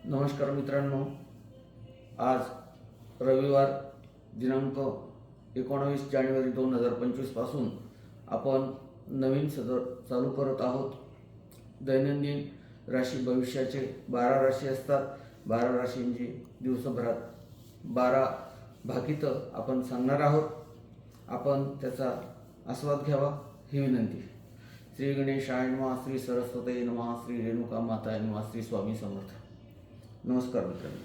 नमस्कार मित्रांनो, आज रविवार दिनांक 19 जानेवारी 2025 पासून आपण नवीन सदर चालू करत आहोत। दैनंदिन राशी भविष्याचे 12 राशी असतात। 12 राशींची दिवसभरात 12 भाकितं आपण सांगणार आहोत। आपण त्याचा आस्वाद घ्यावा ही विनंती। श्री गणेशाय नमः, श्री सरस्वती नमः, श्री रेणुका माताय नमः, श्री स्वामी समर्थ। नमस्कार मित्रांनो,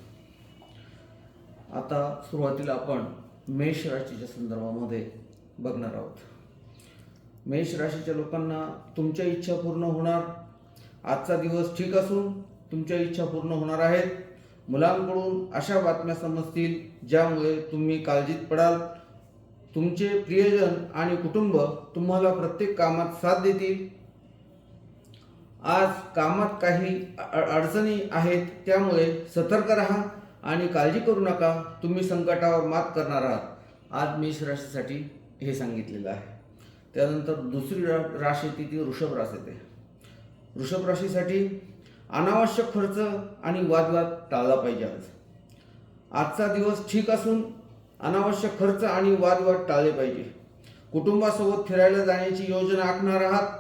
आता सुरुवातीला आपण मेष राशीच्या संदर्भामध्ये बघणार आहोत। मेष राशीच्या लोकांना तुमच्या इच्छा पूर्ण होणार। आजचा दिवस ठीक असून तुमच्या इच्छा पूर्ण होणार आहेत। मुलांकडून अशा बातम्या समजतील ज्यामुळे तुम्ही काळजीत पडाल। तुमचे प्रियजन आणि कुटुंब तुम्हाला प्रत्येक कामात साथ देतील। आज कामात काही अडचणी आहेत, त्यामुळे सतर्क राहा आणि काळजी करू नका। तुम्ही संकटावर मात करणार आहात। आज मेष राशीसाठी हे सांगितलेलं आहे। त्यानंतर दुसरी राशी ती वृषभ राशी येते। वृषभ राशीसाठी अनावश्यक खर्च आणि वादविवाद टाळला पाहिजे। आजचा दिवस ठीक असून अनावश्यक खर्च आणि वादविवाद टाळले पाहिजे। कुटुंबासोबत फिरायला जाण्याची योजना आखणार आहात।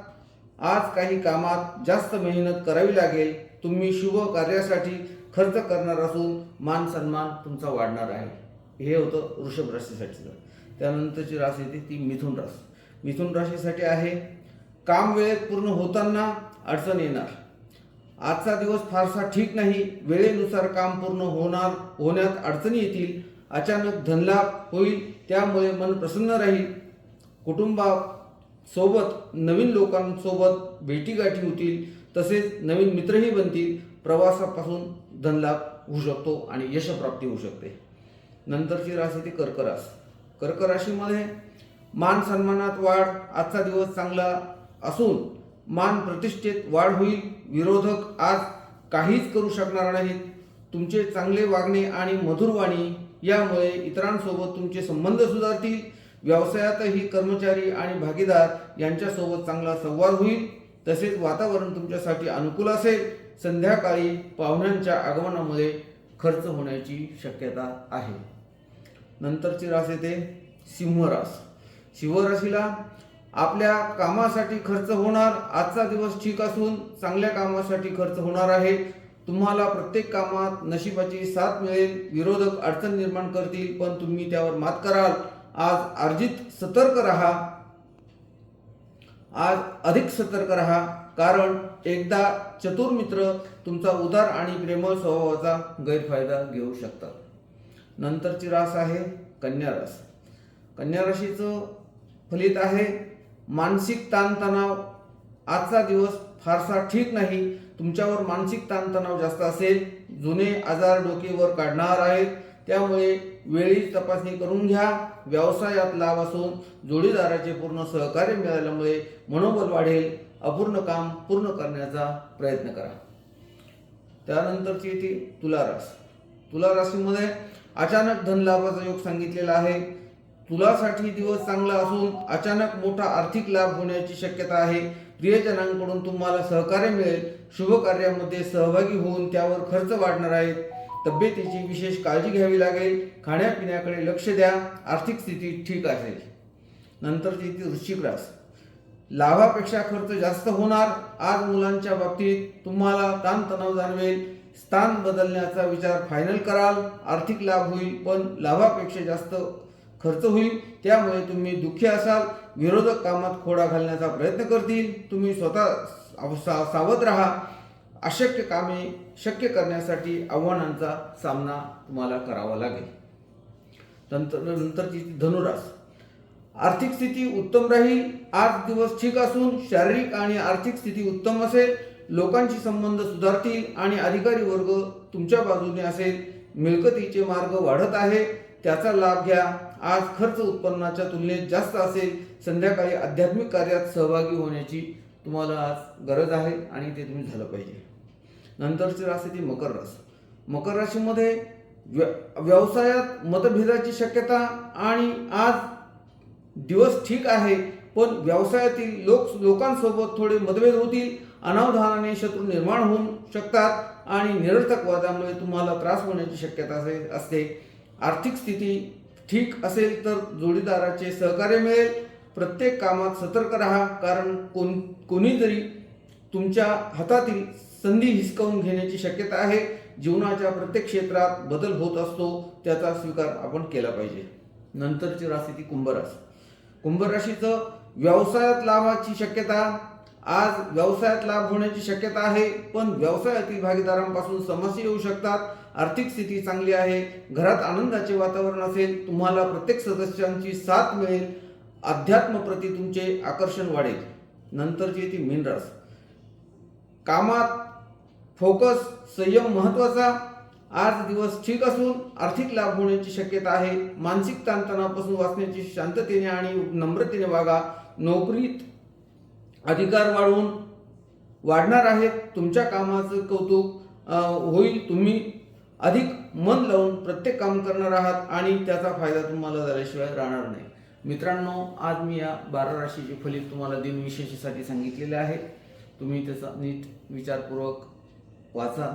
आज काही कामात जास्त मेहनत करावी लागेल। तुम्ही शुभ कार्यासाठी खर्च करणार असून मान सन्मान तुमचा वाढणार आहे। हे होतं वृषभ राशीसाठी। त्यानंतरची राशी येते ती मिथुन राशी। मिथुन राशीसाठी आहे काम वेळेत पूर्ण होताना अडचण येणार। आजचा दिवस फारसा ठीक नाही। वेळेनुसार काम पूर्ण होण्यात अडचणी येतील। अचानक धनलाभ होईल, त्यामुळे मन प्रसन्न राहील। कुटुंबासोबत नवीन लोकांसोबत भेटीगाठी होतील, तसेच नवीन मित्रही बनतील। प्रवासापासून धनलाभ होऊ शकतो आणि यशप्राप्ती होऊ शकते। नंतरची राशी ती कर्क राशी। कर्क राशीमध्ये मान सन्मानात वाढ। आजचा दिवस चांगला असून मान प्रतिष्ठेत वाढ होईल। विरोधक आज काहीच करू शकणार नाहीत। तुमचे चांगले वागणे आणि मधुर वाणी यामुळे इतरांसोबत तुमचे संबंध सुधारतील। व्यवसायातही कर्मचारी आणि भागीदार यांच्यासोबत चांगला संवाद होईल, तसेच वातावरण तुमच्यासाठी अनुकूल असेल। संध्याकाळी पाहुण्यांच्या आगमनामुळे खर्च होण्याची शक्यता आहे। नंतरची राशी येते सिंह राशी। सिंह राशीला आपल्या कामासाठी खर्च होणार। आजचा दिवस ठीक असून चांगल्या कामासाठी खर्च होणार आहे। तुम्हाला प्रत्येक कामात नशिबाची साथ मिळेल। विरोधक अडचण निर्माण करतील, पण तुम्ही त्यावर मात कराल। आज अधिक सतर्क रहा, कारण एकदा चतुर मित्र तुमचा उदार आणि प्रेमळ स्वभावाचा गैरफायदा घेऊ शकतात। नंतरची रास आहे कन्या राशी। कन्या राशीचं फलित आहे मानसिक ताणतणाव। आजचा दिवस फारसा ठीक नाही। तुमच्यावर मानसिक ताणतणाव जास्त असेल। जुने आजार डोकेवर काढणार आहेत, त्यामुळे वेळीच तपासणी करून घ्या। व्यवसायात लाभ असून जोडीदाराचे पूर्ण सहकार्य मिळाल्यामुळे मनोबल वाढेल। अपूर्ण काम पूर्ण करण्याचा प्रयत्न करा। त्यानंतरची ती तुला राशी। तुला राशीमध्ये अचानक धनलाभाचा योग सांगितलेला आहे। तुलासाठी दिवस चांगला असून अचानक मोठा आर्थिक लाभ होण्याची शक्यता आहे। प्रियजनांकडून तुम्हाला सहकार्य मिळेल। शुभ कार्यामध्ये सहभागी होऊन त्यावर खर्च वाढणार आहे। तब्येतीची विशेष काळजी घ्यावी लागेल। खाण्यापिण्याकडे लक्ष द्या। आर्थिक स्थिती ठीक असेल। नंतरची ती वृश्चिक राशी। लाभापेक्षा खर्च जास्त होणार। आज मुलांच्या बाबतीत तुम्हाला ताणतणाव जाणवेल। स्थान बदलण्याचा विचार फायनल कराल। आर्थिक लाभ होईल, पण लाभापेक्षा जास्त खर्च होईल, त्यामुळे तुम्ही दुःखी असाल। विरोधक कामात खोडा घालण्याचा प्रयत्न करतील। तुम्ही स्वतः सावध राहा। अशक्य कामे शक्य करण्यासाठी आव्हानांचा सामना तुम्हाला करावा लागेल। नंतरची धनुराशी। आर्थिक स्थिती उत्तम राहील। आज दिवस ठीक असून शारीरिक आणि आर्थिक स्थिती उत्तम असेल। लोकांशी संबंध सुधारतील आणि अधिकारी वर्ग तुमच्या बाजूने असेल। मिळकतीचे मार्ग वाढत आहे, त्याचा लाभ घ्या। आज खर्च उत्पन्नाच्या तुलनेत जास्त असेल। संध्याकाळी आध्यात्मिक कार्यात सहभागी होण्याची तुम्हाला आज गरज आहे आणि ते तुम्ही झालं पाहिजे। नंतरची राशी ती मकर राशी। मकर राशीमध्ये व्यवसायात मतभेदाची शक्यता आणि आज दिवस ठीक आहे, पण व्यवसायातील लोकांसोबत थोडे मतभेद होतील। अनावधानाने शत्रू निर्माण होऊ शकतात आणि निरर्थक वादामुळे तुम्हाला त्रास होण्याची शक्यता असते. आर्थिक स्थिती ठीक असेल तर जोडीदाराचे सहकार्य मिळेल. प्रत्येक कामात सतर्क राहा, कारण कोणी जरी तुमच्या हातातील संधी हिसकावून घेण्याची शक्यता आहे. जीवनाच्या प्रत्येक क्षेत्रात बदल होत असतो, त्याचा स्वीकार आपण केला पाहिजे. नंतरची राशी ती कुंभ राशी. कुंभ राशीचं व्यवसायात लाभाची शक्यता. आज व्यवसायात लाभ होण्याची शक्यता आहे, पण व्यवसायातील भागीदारांपासून समस्या येऊ शकतात. आर्थिक स्थिती चांगली आहे. घरात आनंदाचे वातावरण असेल. तुम्हाला प्रत्येक सदस्यांची साथ मिळेल. अध्यात्मप्रती तुमचे आकर्षण वाढेल. नंतरची ती मीन राशी. कामात फोकस, संयम महत्त्वाचा. आज दिवस ठीक असून आर्थिक लाभ होण्याची शक्यता आहे. मानसिक ताणतणावापासून वाचण्याची शांततेने आणि नम्रतेने वागा. नोकरीत अधिकार वाढणार आहेत. तुमच्या कामाचं कौतुक होईल. तुम्ही अधिक मन लावून प्रत्येक काम करणार आहात आणि त्याचा फायदा तुम्हाला झाल्याशिवाय राहणार नाही. मित्रांनो, आज मी या 12 राशीचे फलित तुम्हाला दिनविशेषासाठी सांगितलेले आहे. तुम्ही त्याचा नीट विचारपूर्वक वाचा,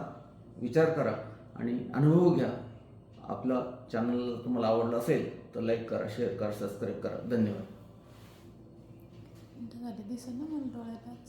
विचार करा आणि अनुभव घ्या. आपला चॅनल तुम्हाला आवडलं असेल तर लाईक करा, शेअर करा, सबस्क्राईब करा. धन्यवाद. दिसेल ना मला डोळ्यात.